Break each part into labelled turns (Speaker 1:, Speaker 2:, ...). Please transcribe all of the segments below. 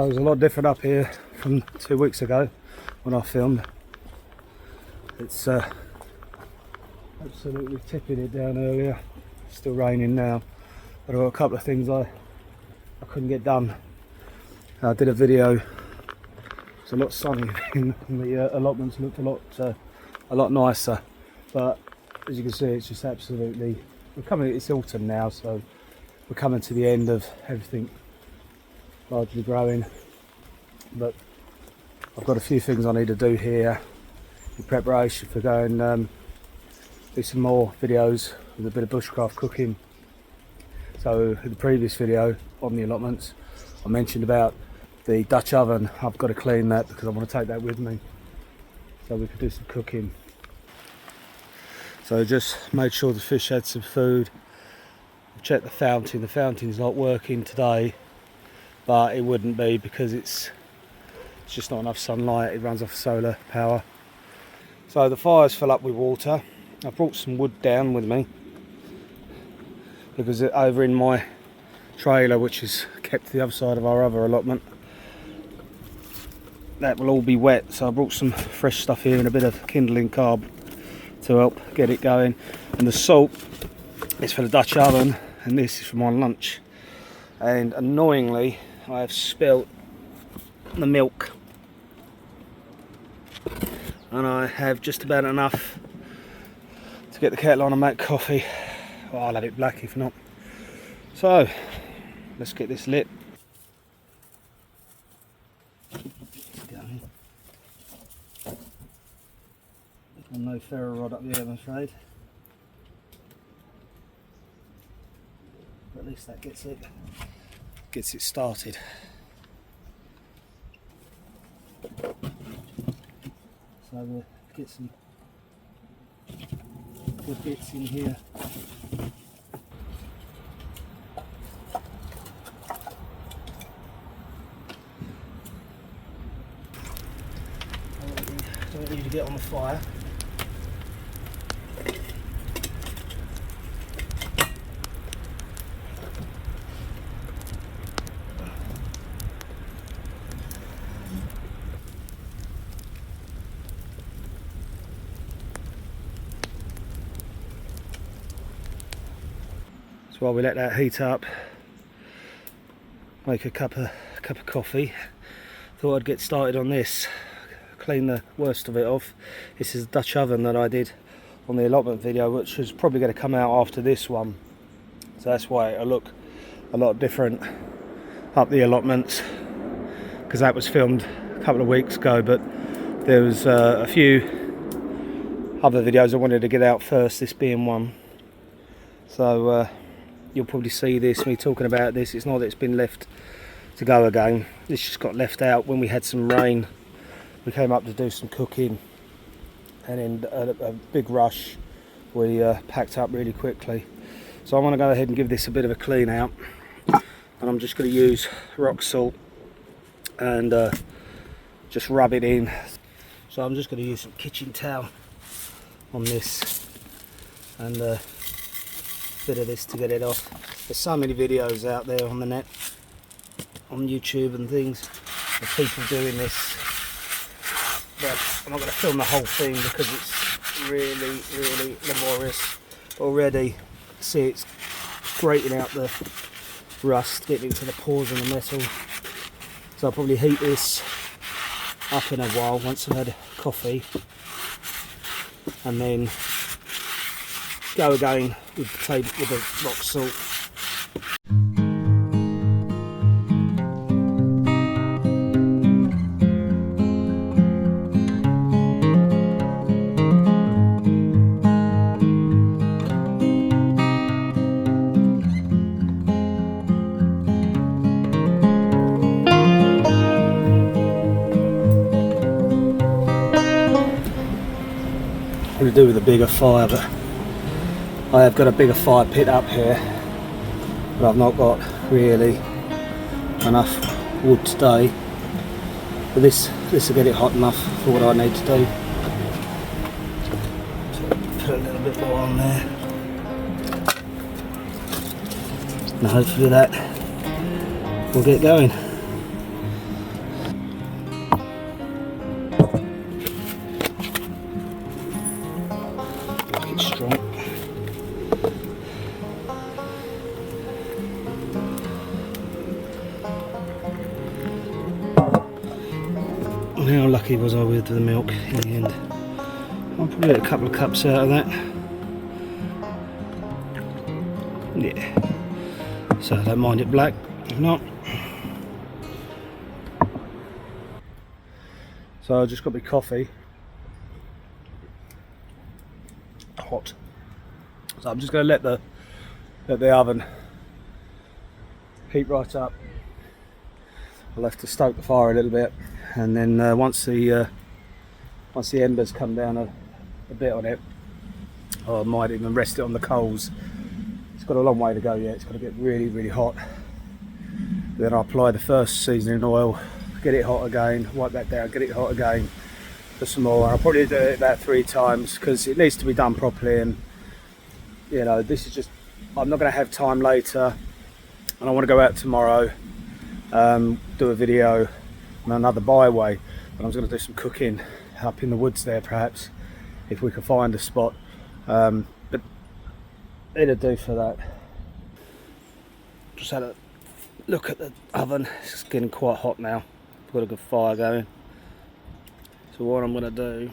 Speaker 1: So it's a lot different up here from 2 weeks ago when I filmed. It's absolutely tipping it down earlier. It's still raining now, but I've got a couple of things I couldn't get done. I did a video. It's a lot sunny and the allotments looked a lot nicer, but as you can see, it's just absolutely, it's autumn now, so we're coming to the end of everything largely growing. But I've got a few things I need to do here in preparation for going do some more videos with a bit of bushcraft cooking. So in the previous video on the allotments, I mentioned about the Dutch oven. I've got to clean that because I want to take that with me so we can do some cooking. So just made sure the fish had some food. I've checked the fountain. The fountain's not working today, but it wouldn't be because it's just not enough sunlight. It runs off solar power. So the fire's full up with water. I've brought some wood down with me because over in my trailer, which is kept to the other side of our other allotment, that will all be wet, so I brought some fresh stuff here and a bit of kindling carb to help get it going. And the salt is for the Dutch oven, and this is for my lunch. And annoyingly, I have spilt the milk, and I have just about enough to get the kettle on and make coffee. Well, I'll have it black if not. So let's get this lit. No ferro rod up here, I'm afraid. But at least that gets it started. So we'll get some good bits in here. Don't need to get on the fire. So while we let that heat up, make a cup of coffee. Thought I'd get started on this, clean the worst of it off. This is the Dutch oven that I did on the allotment video, which is probably going to come out after this one. So that's why it'll look a lot different up the allotments, because that was filmed a couple of weeks ago. But there was a few other videos I wanted to get out first, this being one. So you'll probably see this, me talking about this. It's not that it's been left to go again. This just got left out when we had some rain. We came up to do some cooking, and in a big rush we packed up really quickly. So I want to go ahead and give this a bit of a clean out, and I'm just going to use rock salt and just rub it in. So I'm just going to use some kitchen towel on this and bit of this to get it off. There's so many videos out there on the net, on YouTube and things, of people doing this, but I'm not going to film the whole thing because it's really laborious. Already see it's grating out the rust, getting into the pores in the metal. So I'll probably heat this up in a while once I've had coffee, and then go again with the rock salt. I'm going to do with a bigger fire, but I have got a bigger fire pit up here, but I've not got really enough wood today. But this will get it hot enough for what I need to do. So put a little bit more on there, and hopefully that will get going. lucky was I with the milk in the end. I'll probably get a couple of cups out of that. Yeah. So I don't mind it black, if not. So I just got my coffee. Hot. So I'm just going to let the oven heat right up. I'll have to stoke the fire a little bit, and then once the embers come down a bit on it, I might even rest it on the coals. It's got a long way to go yet. It's got to get really, really hot. Then I'll apply the first seasoning oil, get it hot again, wipe that down, get it hot again, for some more. I'll probably do it about 3 times because it needs to be done properly. And you know, this is just, I'm not going to have time later, and I want to go out tomorrow, do a video on another byway, and I was going to do some cooking up in the woods there, perhaps, if we could find a spot, but it'll do for that. Just had a look at the oven. It's getting quite hot now. I've got a good fire going, so what I'm going to do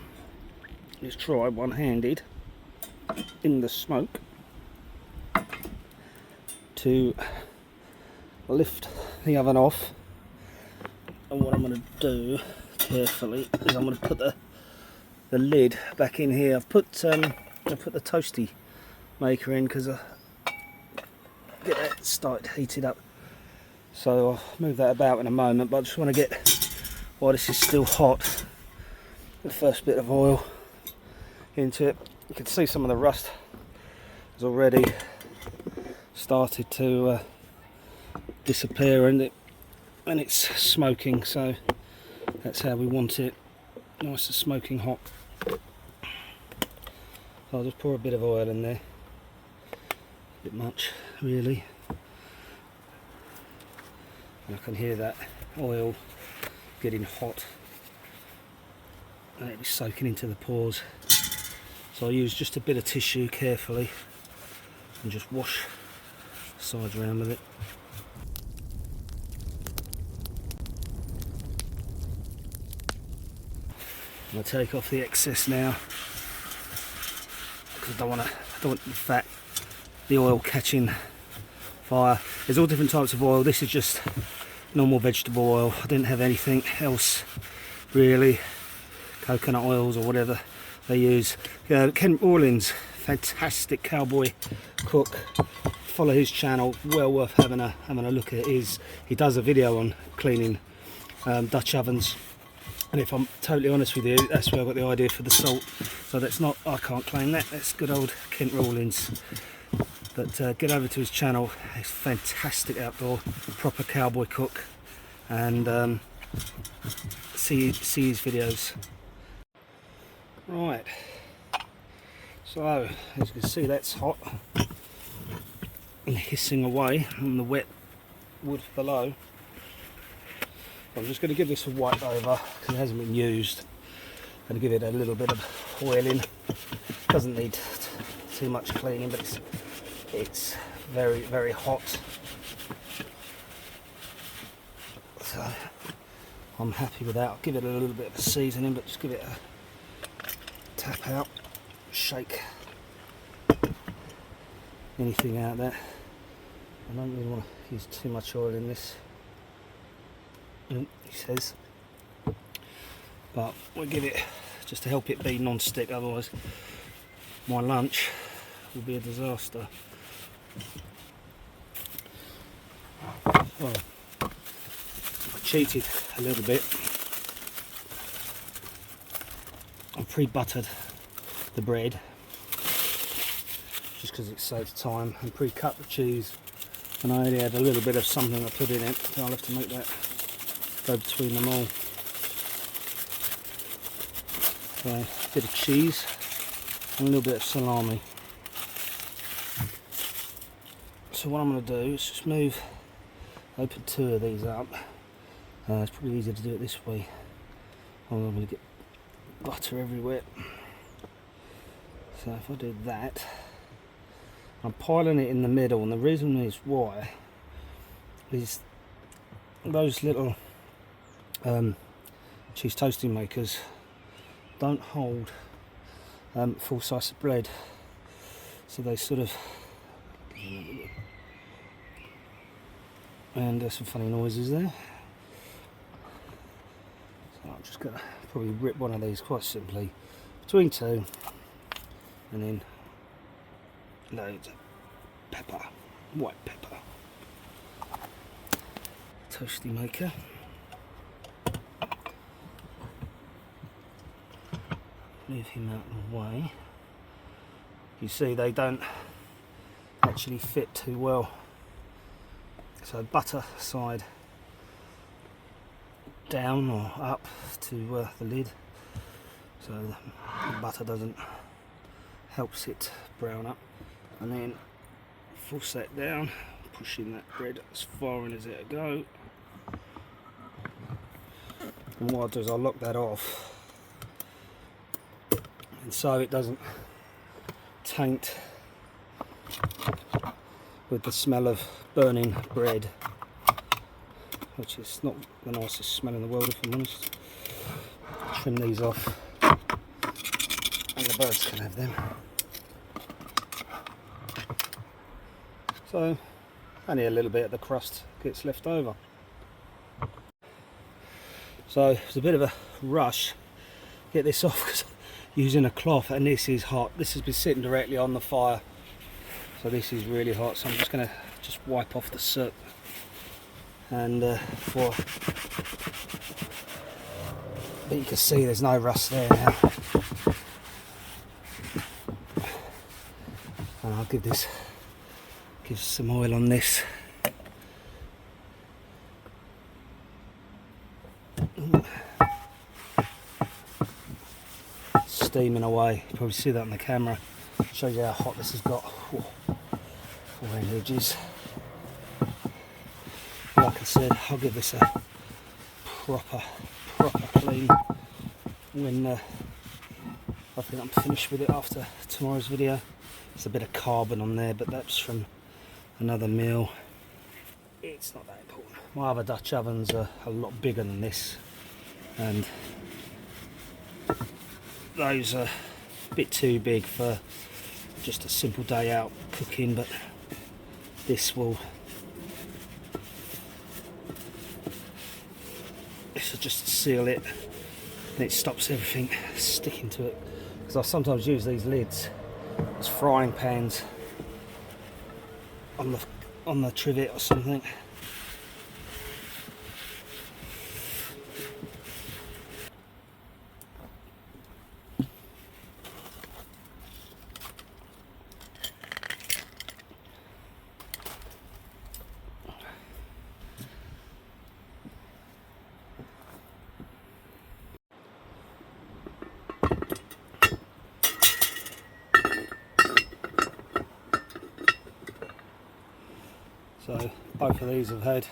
Speaker 1: is try one-handed in the smoke to lift the oven off. And what I'm going to do carefully is I'm going to put the lid back in here. I've put the Toastie maker in because I get that started heated up. So I'll move that about in a moment, but I just want to get, while this is still hot, the first bit of oil into it. You can see some of the rust has already started to disappear, and it's smoking, so that's how we want it, nice and smoking hot. So I'll just pour a bit of oil in there, a bit much really, and I can hear that oil getting hot and it'll be soaking into the pores. So I'll use just a bit of tissue carefully and just wash the sides around with it. I'm going to take off the excess now because I don't want the oil catching fire. There's all different types of oil. This is just normal vegetable oil. I didn't have anything else really, coconut oils or whatever they use. Ken Orleans, fantastic cowboy cook. Follow his channel, well worth having a look at. He does a video on cleaning Dutch ovens, and if I'm totally honest with you, that's where I got the idea for the salt. So that's not, I can't claim that, that's good old Kent Rawlins. But get over to his channel. He's fantastic outdoor, proper cowboy cook, and see his videos. Right, so as you can see, that's hot and hissing away on the wet wood below. I'm just going to give this a wipe over because it hasn't been used. I'm going to give it a little bit of oiling. Doesn't need too much cleaning, but it's very, very hot. So I'm happy with that. I'll give it a little bit of a seasoning, but just give it a tap out, shake anything out there. I don't really want to use too much oil in this, he says, but we'll give it just to help it be non-stick, otherwise my lunch will be a disaster. Well, I cheated a little bit. I pre-buttered the bread just because it saves time, and pre-cut the cheese, and I only had a little bit of something I put in it, so I'll have to make that go between them all. So a bit of cheese and a little bit of salami. So what I'm going to do is just open 2 of these up. It's probably easier to do it this way. I'm going to get butter everywhere. So if I do that, I'm piling it in the middle, and the reason is why is those little cheese toasting makers don't hold full slice of bread, so they sort of, and there's some funny noises there. So I'm just going to probably rip one of these quite simply between two, and then loads of pepper, white pepper. Toasty maker. Move him out of the way. You see they don't actually fit too well. So butter side down or up to the lid, so the butter doesn't help it brown up, and then force that down, pushing that bread as far in as it'll go. And what I'll do is I'll lock that off, and so it doesn't taint with the smell of burning bread, which is not the nicest smell in the world, if I'm honest. Trim these off and the birds can have them. So only a little bit of the crust gets left over. So it's a bit of a rush get this off because I'm using a cloth, and this is hot. This has been sitting directly on the fire, so this is really hot. So I'm just going to wipe off the soot, and but you can see there's no rust there now. And I'll give some oil on this. Steaming away. You probably see that on the camera. Shows you how hot this has got. Around the edges. Like I said, I'll give this a proper clean when I think I'm finished with it after tomorrow's video. There's a bit of carbon on there, but that's from another meal. It's not that important. My other Dutch ovens are a lot bigger than this, and those are a bit too big for just a simple day out cooking, but this will just seal it, and it stops everything sticking to it, because I sometimes use these lids as frying pans on the trivet or something. So both of these have had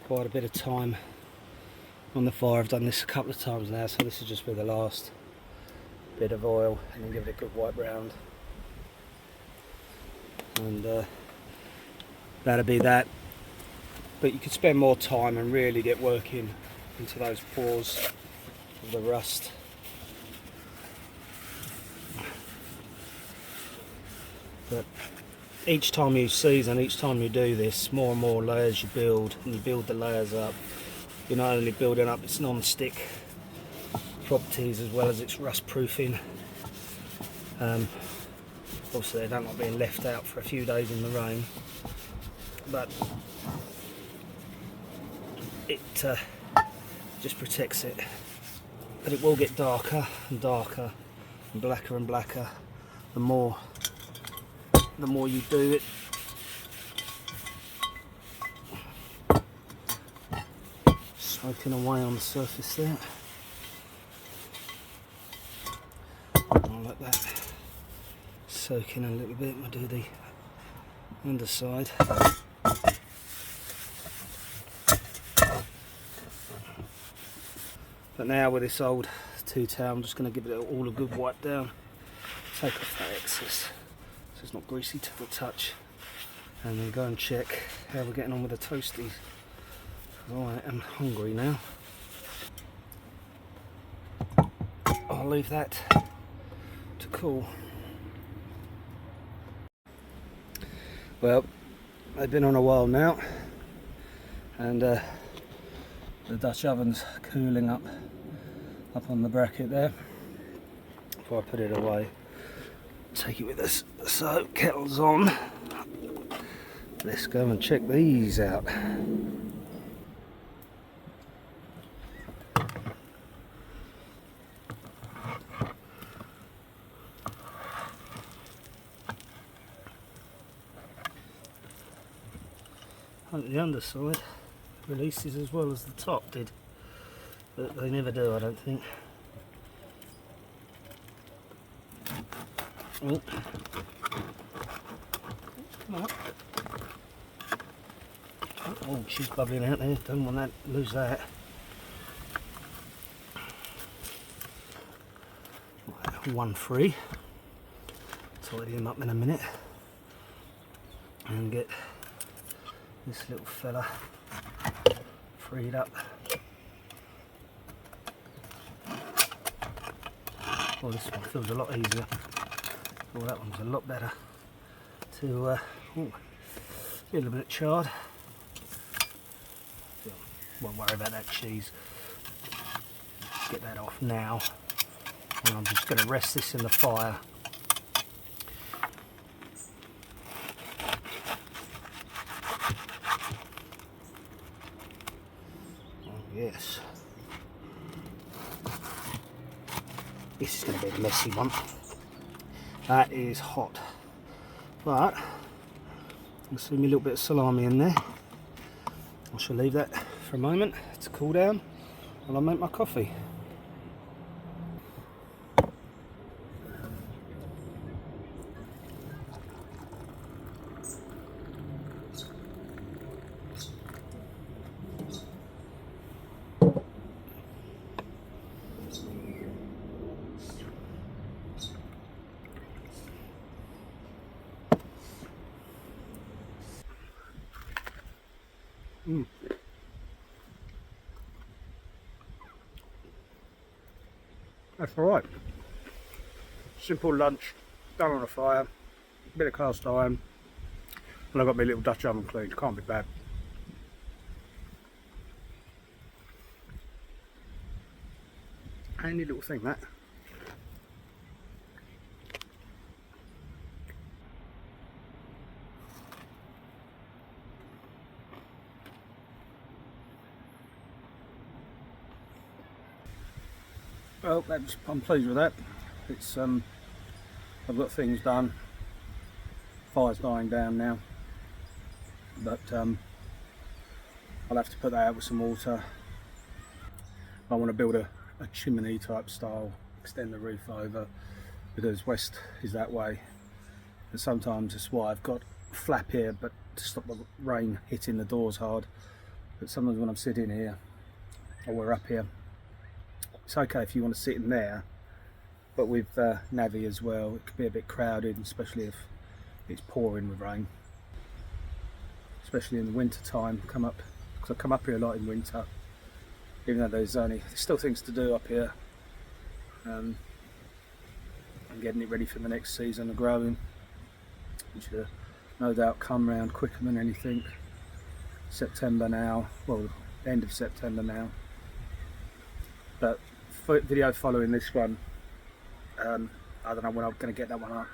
Speaker 1: quite a bit of time on the fire. I've done this a couple of times now, so this will just be the last bit of oil, and then give it a good white brown, and that'll be that. But you could spend more time and really get working into those pores of the rust. But each time you season, each time you do this, more and more layers you build, and you build the layers up. You're not only building up its non-stick properties as well as its rust proofing. Obviously they don't like being left out for a few days in the rain, but it just protects it. But it will get darker and darker and blacker the more you do it. Smoking away on the surface there. I'll let that soak in a little bit. I'll do the underside. But now with this old tea towel, I'm just going to give it all a good wipe down. Take off that excess so it's not greasy to the touch, and then go and check how we're getting on with the toasties. I am hungry now. I'll leave that to cool. Well, they've been on a while now, and the Dutch oven's cooling up on the bracket there. Before I put it away, take it with us. So, kettle's on. Let's go and check these out. Hope the underside releases as well as the top did, but they never do, I don't think. Oh, come on. Oh, she's bubbling out there. Don't want that, lose that. Right, one free. Tidy him up in a minute and get this little fella freed up. Well, this one feels a lot easier. Well, that one's a lot better to a little bit charred. Won't worry about that cheese. Get that off now, and I'm just going to rest this in the fire. Yes, this is going to be a messy one. That is hot, but you'll see me a little bit of salami in there. I shall leave that for a moment to cool down while I make my coffee. That's alright. Simple lunch, done on a fire, bit of cast iron, and I've got my little Dutch oven cleaned. Can't be bad. Handy little thing, that. Well, I'm pleased with that. It's I've got things done. Fire's dying down now, but I'll have to put that out with some water. I want to build a chimney type style, extend the roof over, because west is that way, and sometimes that's why I've got a flap here, but to stop the rain hitting the doors hard. But sometimes when I'm sitting here, or we're up here, it's okay if you want to sit in there, but with Navi as well, it could be a bit crowded, especially if it's pouring with rain, especially in the winter time. Because I come up here a lot in winter, even though there's still things to do up here, and getting it ready for the next season of growing, which will no doubt come round quicker than anything. September now, well, end of September now. But video following this one, I don't know when I'm going to get that one up,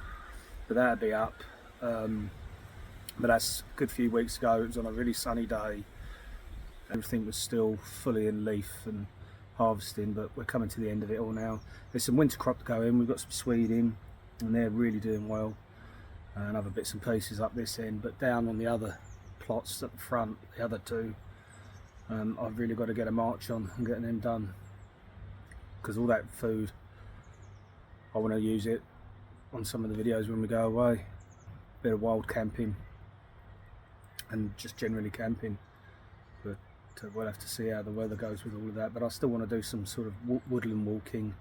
Speaker 1: but that'll be up. But that's a good few weeks ago. It was on a really sunny day. Everything was still fully in leaf and harvesting, but we're coming to the end of it all now. There's some winter crop to go in. We've got some swede in, and they're really doing well, and other bits and pieces up this end. But down on the other plots at the front, the other two, I've really got to get a march on and getting them done, because all that food, I want to use it on some of the videos when we go away. Bit of wild camping and just generally camping, but we'll have to see how the weather goes with all of that. But I still want to do some sort of woodland walking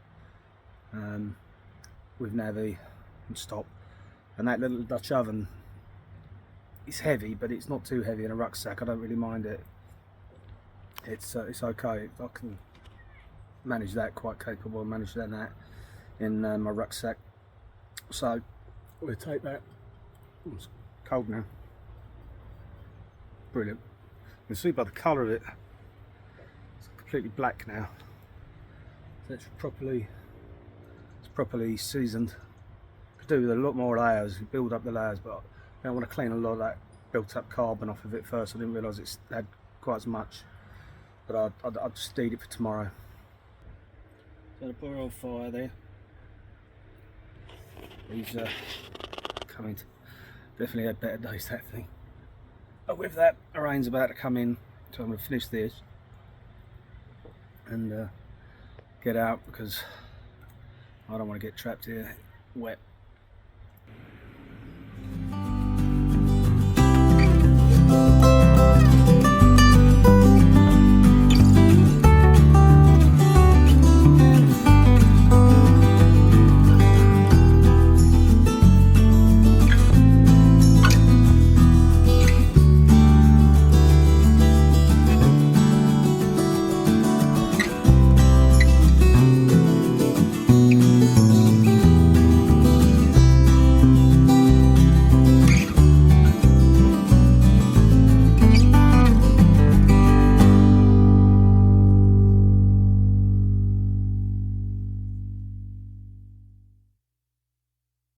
Speaker 1: with Navi and stop. And that little Dutch oven is heavy, but it's not too heavy in a rucksack. I don't really mind it. It's okay. manage that, quite capable of managing that in my rucksack. So we'll take that. It's cold now. Brilliant. You can see by the colour of it, it's completely black now. So it's properly seasoned. Could do with a lot more layers, build up the layers, but I want to clean a lot of that built up carbon off of it first. I didn't realise it's had quite as much, but I'll just eat it for tomorrow. So the poor old fire there. He's coming to definitely had better days, that thing. But with that, the rain's about to come in, so I'm going to finish this and get out because I don't want to get trapped here wet.